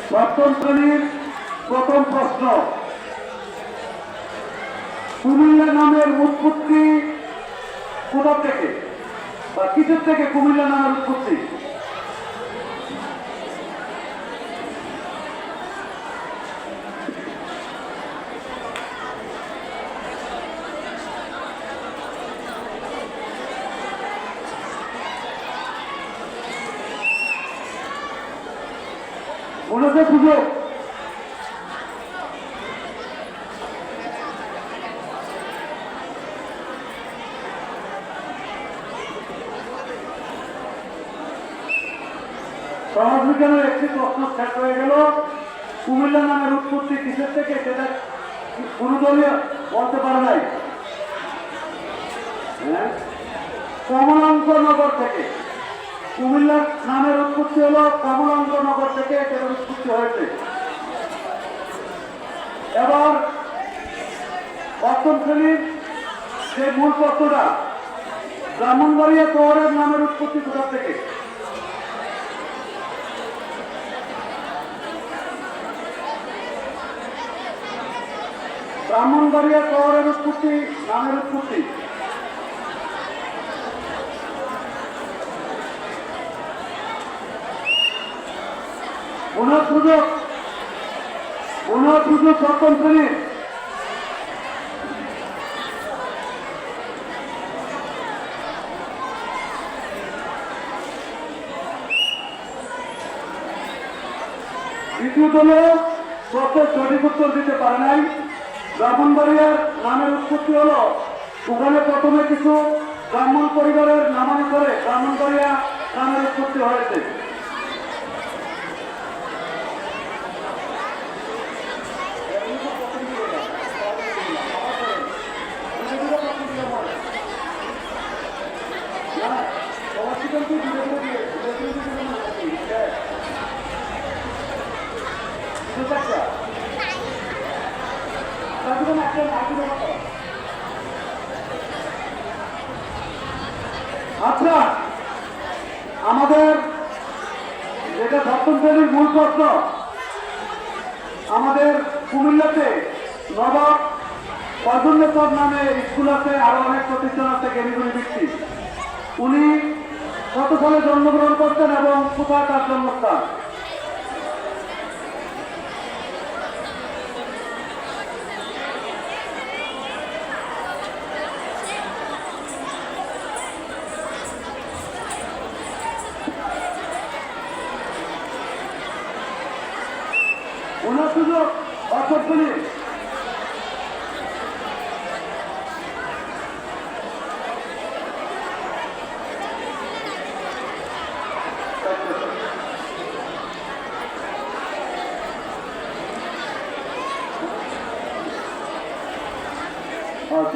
সপ্তম শ্রেণীর প্রথম প্রশ্ন, কুমিল্লা নামের উৎপত্তি কোথা থেকে বা কিসের থেকে কুমিল্লা নামের উৎপত্তি? মনোযোগ সুযোগ। সমাজবিজ্ঞানের একটি প্রশ্ন শেষ হয়ে গেল। কুমিল্লা নামের উৎপত্তি কিসের থেকে সেটা কোন দলীয় বলতে পারে নাই। কমলাঙ্কনগর থেকে কুমিল্লা নামের উৎপত্তি হলো কমলাঙ্কনগর থেকে এটার উৎপত্তি হয়েছে। এবার অষ্টম শ্রেণীর যে মূল প্রশ্নটা, ব্রাহ্মণবাড়িয়া শহরের নামের উৎপত্তি কোথা থেকে? ব্রাহ্মণবাড়িয়া শহরের উৎপত্তি, নামের উৎপত্তি সুযোগ সপ্তম শ্রেণীর। দ্বিতীয় দলে প্রত্যেক সঠিক উত্তর দিতে পারে নাই। ব্রাহ্মণবাড়িয়ার নামের উৎপত্তি হল ওখানে প্রথমে কিছু ব্রাহ্মণ পরিবারের নামানুসারে ব্রাহ্মণবাড়িয়া নামের উৎপত্তি হয়েছে। আচ্ছা, আমাদের যেটা সপ্তম শ্রেণীর মূল প্রশ্ন, আমাদের কুমিল্লাতে নবাব ফজলুন্নেসর নামে স্কুল আছে, আরো অনেক প্রতিষ্ঠান আছে জ্ঞানীগুণী ব্যক্তি। উনি কত সালে জন্মগ্রহণ করতেন এবং কোথায় তার জন্মস্থান? ওনার সুযোগ অর্থনী।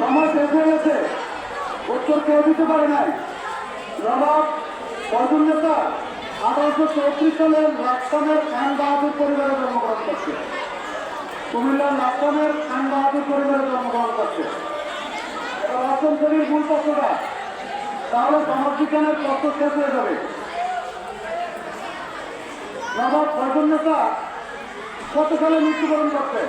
সময় শেষ হয়ে গেছে, উত্তর কেউ দিতে পারে নাই। নবাব ফজলুন্নেসর 1834 সালের লাকসামের খান বাহাদুর পরিবারে জন্মগ্রহণ করছে। কুমিল্লার লাকসামের খান বাহাদুর পরিবারে জন্মগ্রহণ করছে। এবার অষ্টম শ্রেণীর মূল প্রশ্নটা, তাহলে সমাজবিজ্ঞানের প্রশ্ন শেষ হয়ে যাবে। নবাব ফজলুন্নেসর কত সালে মৃত্যুবরণ করছে?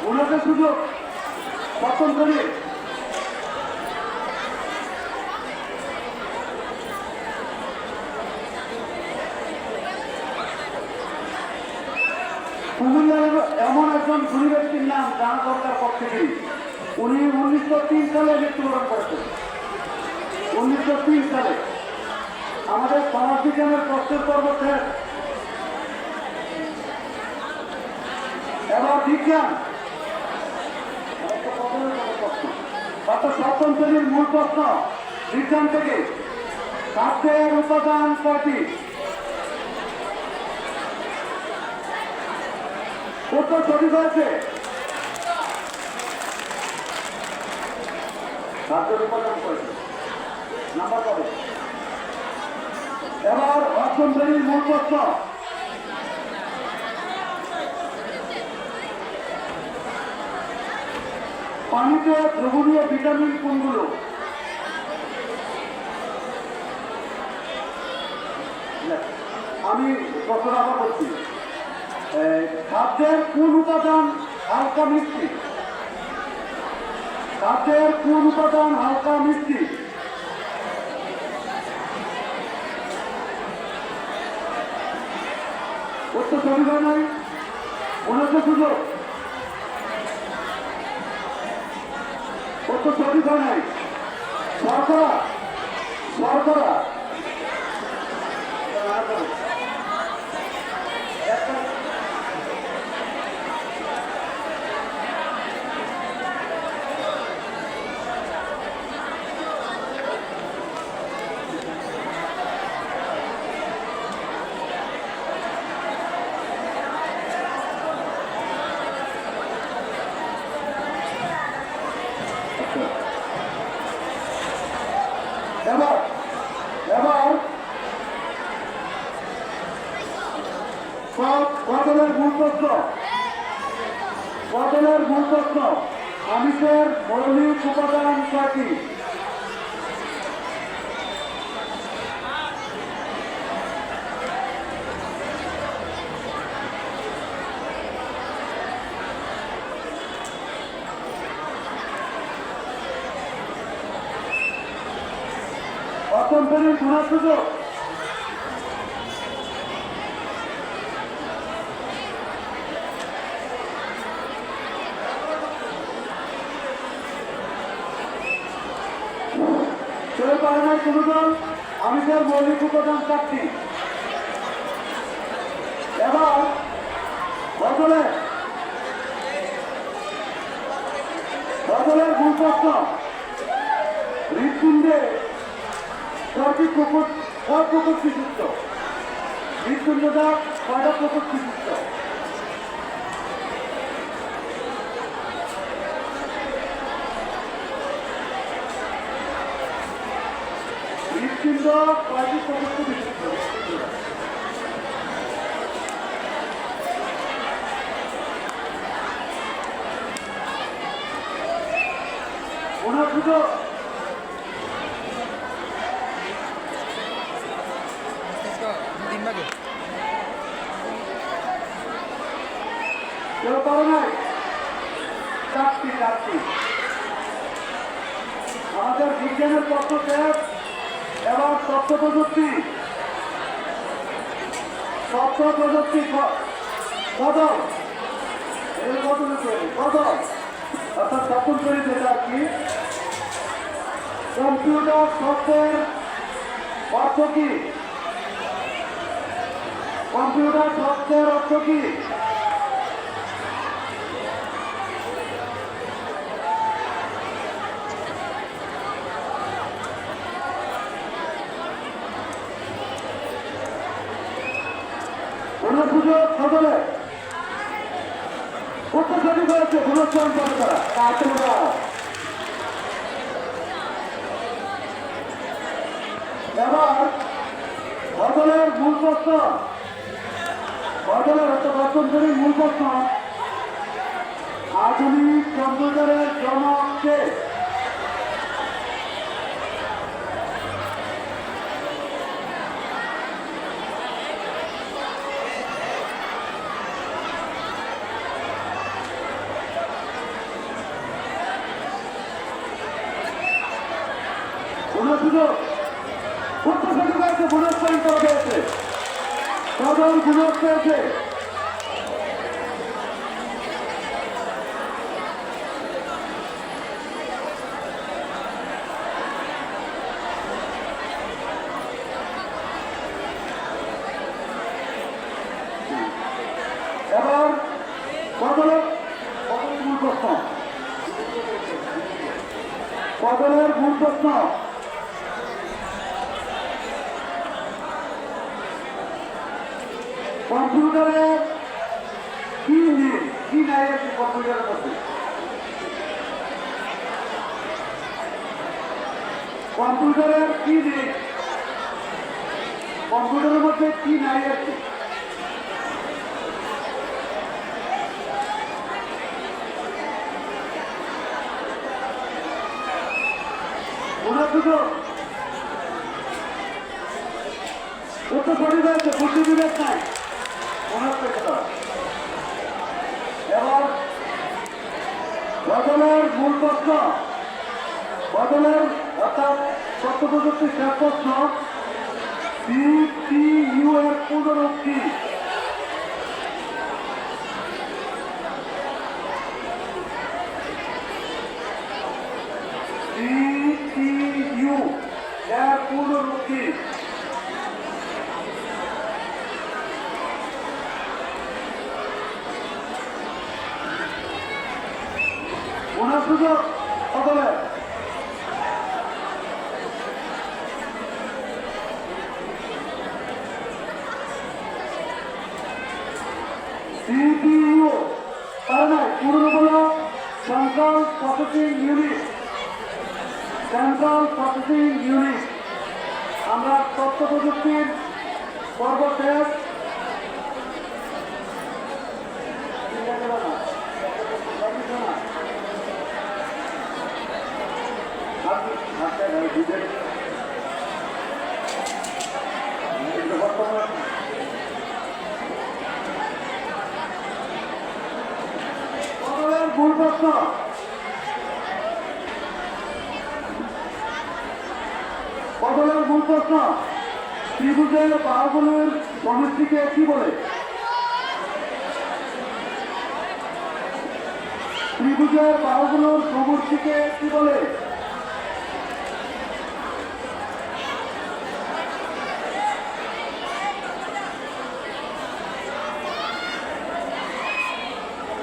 ওনাদের সুযোগ প্রথম শ্রেণীর। কুমিল্লার এমন একজন ধনী ব্যক্তির নাম জানা দরকার পক্ষে। উনি 1903 সালে মৃত্যুবরণ করেছেন। 1903 সালে। আমাদের সমাজবিজ্ঞানের প্রশ্নের পর্ব শেষ। এবার বিজ্ঞান, সপ্তম শ্রেণীর মূল প্রশ্ন বিজ্ঞান থেকে, খাদ্যের উপাদান কয়টি? উত্তর সঠিক হয়েছে। খাদ্যের উপাদান কয়টি? নাম্বার পাবে। এবার অষ্টম শ্রেণীর মূল প্রশ্ন, পানিতে দ্রবণীয় ভিটামিন কোনগুলো? আমি প্রশ্ন আবার করছি, খাদ্যের কোন উপাদান হালকা মিষ্টি? খাদ্যের কোন উপাদান হালকা মিষ্টি? উত্তর সঠিক হয় নাই, ওনাকে সুযোগ। উত্তর সঠিক হয় নাই। শর্করা, শর্করা। এবার এবার কদলের মূল প্রশ্ন, কদলের মূল প্রশ্ন, আমিষের মৌলিক উপাদান কয়টি? অত্যন্তরীণ শোনার সুযোগ। কেউ পারে নাই কোনো দল? আমিষের মৌলিক উপাদান 4টি। এবার বদলের মূল প্রশ্ন, হৃৎপিণ্ডে কয়টি প্রকোপ বিশিষ্ট? হৃৎপিণ্ডটা কয়টা প্রকোপ বিশিষ্ট? হৃৎপিণ্ড কয়টি প্রকোপ বিশিষ্ট? ওনার সুযোগ। কেউ পারে নাই? 4টি। আমাদের বিজ্ঞানের তথ্য শেষ। এবার তথ্য প্রযুক্তি, কদল, এই কদল অর্থাৎ তখন করি যেটা আর কি, কম্পিউটার শব্দের অর্থ কি? কম্পিউটার শব্দের অর্থ কি? সুযোগ সকলে উত্তর সঠিক হয়েছে। পুনশ্চয়ন করে তারা এবার বদলের মূল প্রশ্ন, বদলের অত্যন্তরীণ মূল প্রশ্ন, আধুনিক কম্পিউটারের জনক কে? সুযোগ উত্তর সঠিক হয়েছে। পুনশ্চয়ন করা হয়েছে, কদল সুযোগ পেয়েছে। এবার কদলের মূল প্রশ্ন, কদলের মূল প্রশ্ন, কম্পিউটারে কি নেই, কি নাই আছে কম্পিউটারের মধ্যে? কম্পিউটারের কি নেই, কম্পিউটারের মধ্যে কি নাই আছে? হয়েছে, বুদ্ধি বিবেক নাই, মনে হচ্ছে। এবার বদলের মূল প্রশ্ন, বদলের অর্থাৎ তথ্য প্রযুক্তির শেষ প্রশ্ন, সিটিইউ এর পূর্ণরূপ কি? সিটিইউ এর পূর্ণরূপ কি? ওনার সুযোগ বদলে সিপিইউ তার নয়, পুরনো হলো central processing unit. Central processing unit. আমরা তথ্য প্রযুক্তির পর্ব শেষ। ভুল প্রশ্ন, বদলের মূল প্রশ্ন, ত্রিভুজের বাহুগুলোর সমষ্টিকে কি বলে? ত্রিভুজের বাহুগুলোর সমষ্টিকে কি বলে?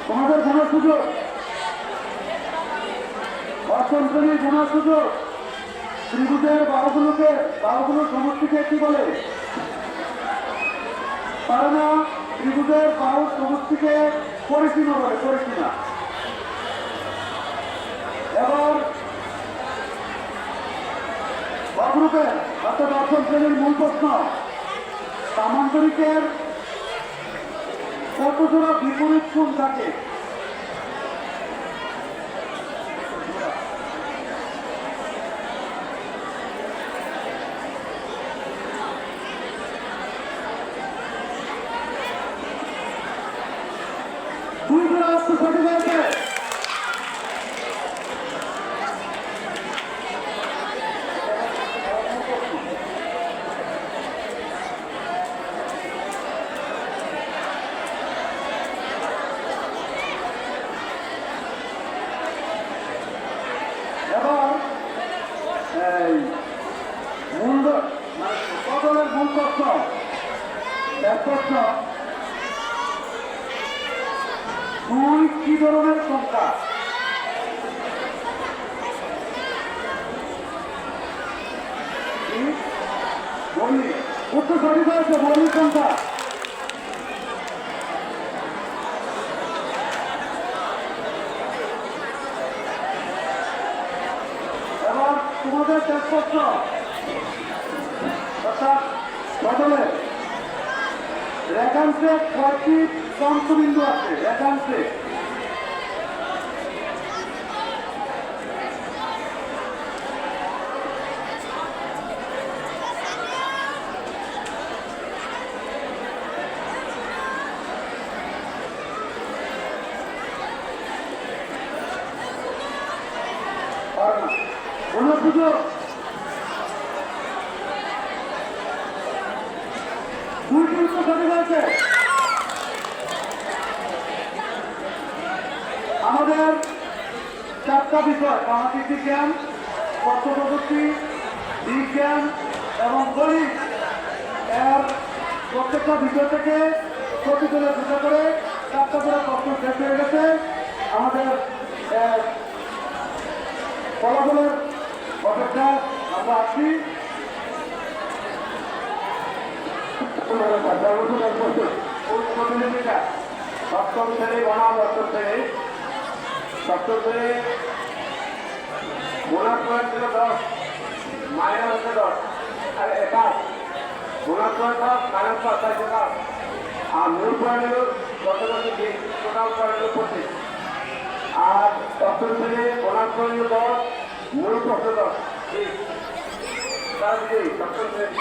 তোমাদের গুণার সুযোগ, অষ্টম শ্রেণীর গুণার সুযোগ। ত্রিভুজের বাহুগুলোর সমষ্টিকে কি বলে? পারে না। ত্রিভুজের বাহুর সমষ্টিকে পরিসীমা বলে, পরিসীমা। এবার বাহুরূপের অর্থাৎ অষ্টম শ্রেণীর মূল প্রশ্ন, সামান্তরিকের কত জোড়া বিপরীত কোণ থাকে? দুই জোড়া অর্থ সঠিক হয়েছে। এবার এই মূল বদলের মূল প্রশ্ন, এক প্রশ্ন, দুই কি ধরনের সংখ্যা? বলি উত্তর সঠিক হয়েছে, মৌলিক সংখ্যা। এবার তোমাদের শেষ প্রশ্ন, অর্থাৎ বদলে রেখাংশে কয়টি তন্ত্রবিন্দু আছে? রেখাংশে কোনো সুযোগ, দুইটি উত্তর সঠিক হয়েছে। আমাদের চারটা বিষয়, সামাজিক বিজ্ঞান, তথ্য প্রযুক্তি, বিজ্ঞান এবং গণিত, এর প্রত্যেকটা বিষয় থেকে প্রতিদিনে দুটো করে চারটা করে প্রশ্ন শেষ হয়ে গেছে। আমাদের ফলাফলের অপেক্ষা আমরা আছি। প্রতিযোগিতা সপ্তম শ্রেণী বনাম অষ্টম শ্রেণী। সপ্তম শ্রেণী বোনাস পয়েন্ট ছিল 10, মাইনাস হচ্ছে 10, আর 5 বোনাস পয়েন্ট 10 মাইনাস 5 তাই 5, আর মূল পয়েন্ট হল টোটাল পয়েন্ট হল 25। আর অষ্টম শ্রেণী বোনাস পয়েন্ট হল 10, মূল প্রশ্ন 10। সপ্তম শ্রেণী